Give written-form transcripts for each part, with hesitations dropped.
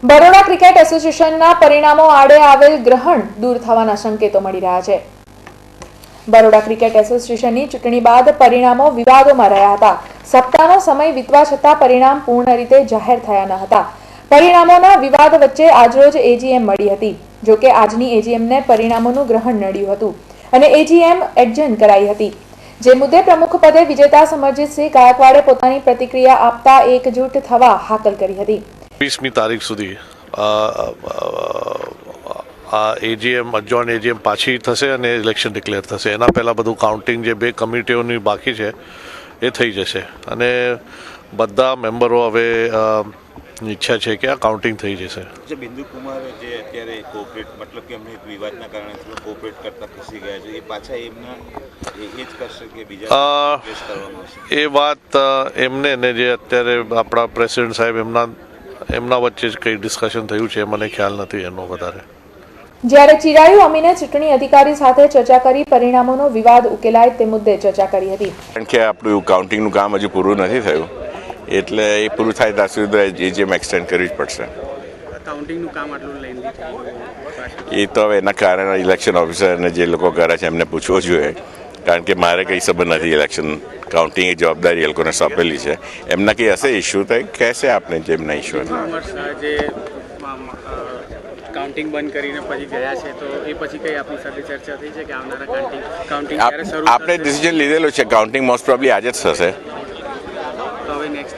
Baroda cricket એસોસિએશનના પરિણામો આડે આવેલ ગ્રહણ દૂર થવાના સંકેતો મળી રહ્યા છે। બરોડા ક્રિકેટ એસોસિએશનની ચૂંટણી બાદ પરિણામો વિવાદોમાં રહ્યા હતા। સપ્તાહનો સમય વીતવા છતાં પરિણામ પૂર્ણ રીતે જાહેર થયા ન હતા। પરિણામોના વિવાદ વચ્ચે આજરોજ એજીએમ મળી હતી। જો કે આજની એજીએમને પરિણામોનું ગ્રહણ નડ્યું હતું અને એજીએમ એડજર્ન કરાઈ હતી। જે મુદ્દે પ્રમુખ પદે વિજેતા સમરજીતસિંહ ગાયકવાડે પોતાની પ્રતિક્રિયા આપતા એકજૂટ થવા હાકલ કરી હતી। 20મી તારીખ સુધી આ એજીએમ અજોન એજીએમ પાછી થશે અને ઇલેક્શન ડિક્લેર થશે। એના પહેલાં બધું કાઉન્ટિંગ જે બે કમિટીઓની બાકી છે એ થઈ જશે અને બધા મેમ્બરો હવે ઈચ્છા છે કે આ કાઉન્ટિંગ થઈ જશે। જે બિંદુ કુમાર જે અત્યારે કોઓપરેટ મતલબ કે અમને વિવાદના કારણે થોડું કોઓપરેટ કરતા ખસી ગયા છે, એ પાછા એમના એ જ કરશે કે બીજા કરવામાં આવશે? એ વાત એમને ને જે અત્યારે આપણા પ્રેસિડેન્ટ સાહેબ એમના વચ્ચે જ કંઈ ડિસ્કશન થયું છે, મને ખ્યાલ નથી એનો વધારે। જ્યારે ચિરાયુ અમીને ચૂંટણી અધિકારી સાથે ચર્ચા કરી પરિણામોનો વિવાદ ઉકેલાય તે મુદ્દે ચર્ચા કરી હતી। કારણ કે આપણું કાઉન્ટિંગનું કામ હજુ પૂરું નથી થયું, એટલે એ પૂરું થાય ત્યાં સુધી એજીએમ એક્સટેન્ડ કરવી જ પડશે। કાઉન્ટિંગનું કામ આટલું લઈને એ તો હવે એના કારણે ઇલેક્શન ઓફિસરને જે લોકો કરે છે એમને પૂછવું જોઈએ, કારણ કે મારે કંઈ સંબંધ નથી। ઇલેક્શન કાઉન્ટિંગ એ જવાબદારી એ લોકોને સોંપેલી છે। એમના કંઈ હશે ઇસ્યુ તો કહેશે આપણે જે એમના ઇસ્યુ જે કાઉન્ટિંગ બંધ કરીને પછી ગયા છે, તો એ પછી કઈ આપણી સાથે ચર્ચા થઈ છે કે આવનારા કાઉન્ટિંગ ક્યારે શરૂ? આપણે ડિસિઝન લીધેલું છે, કાઉન્ટિંગ મોસ્ટ પ્રોબેબલી આજે જ થશે। તો હવે નેક્સ્ટ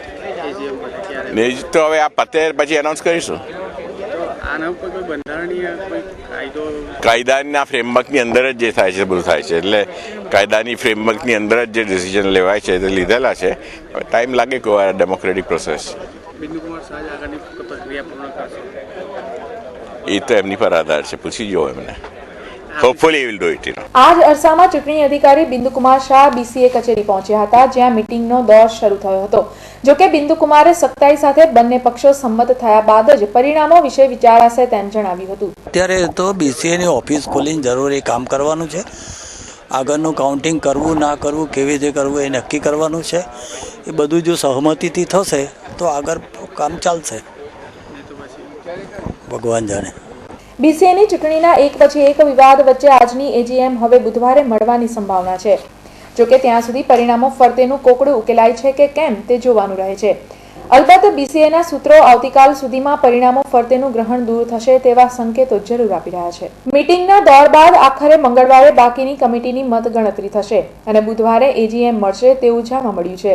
એજીએમ ક્યારે? તો હવે આ પતે પછી એનાઉન્સ કરીશું। આના ઉપર કોઈ બંધારણીય કોઈ કાયદાના ફ્રેમવર્કની અંદર જ જે થાય છે બધું થાય છે, એટલે કાયદાની ફ્રેમવર્કની અંદર જ જે ડિસિઝન લેવાય છે તે લીધેલા છે। હવે ટાઈમ લાગે કોઈ ડેમોક્રેટિક પ્રોસેસ। બિંદુ કુમાર શાહ આગળની પ્રક્રિયા પૂર્ણ કરશે એ તો એમની પર આધાર છે, પૂછી જુઓ એમને। Hopefully will do it. આ જ અરસામાં ચૂંટણી અધિકારી બિંદુકુમાર શાહ બીસીએ કચેરી પહોંચ્યા હતા, જ્યાં મીટિંગનો દોર શરૂ થયો હતો। જો કે બિંદુકુમારે સખ્તાઈ સાથે બંને પક્ષો સંમત થયા બાદ જ પરિણામો વિશે વિચારાશે તેમ જણાવ્યું હતું। અત્યારે તો બીસીએની ઓફિસ ખોલીને જરૂરી કામ કરવાનું છે। આગળનું કાઉન્ટિંગ કરવું ના કરવું, કેવી રીતે કરવું એ નક્કી કરવાનું છે। એ બધું જો સહમતિથી થશે તો આગળ કામ ચાલશે, ભગવાન જાણે। બીસીએની ચૂંટણીના એક પછી એક વિવાદ વચ્ચે આજની એજીએમ હવે બુધવારે મળવાની સંભાવના છે। જો કે ત્યાં સુધી પરિણામો ફરતેનું કોકડું ઉકેલાય છે કે કેમ તે જોવાનું રહે છે। અલબત્ત બીસીએના સૂત્રો આવતીકાલ સુધીમાં પરિણામો ફરતેનું ગ્રહણ દૂર થશે તેવા સંકેતો જરૂર આપી રહ્યા છે। મીટિંગના દોર બાદ આખરે મંગળવારે બાકીની કમિટીની મતગણતરી થશે અને બુધવારે એજીએમ મળશે તેવું જાણવા મળ્યું છે।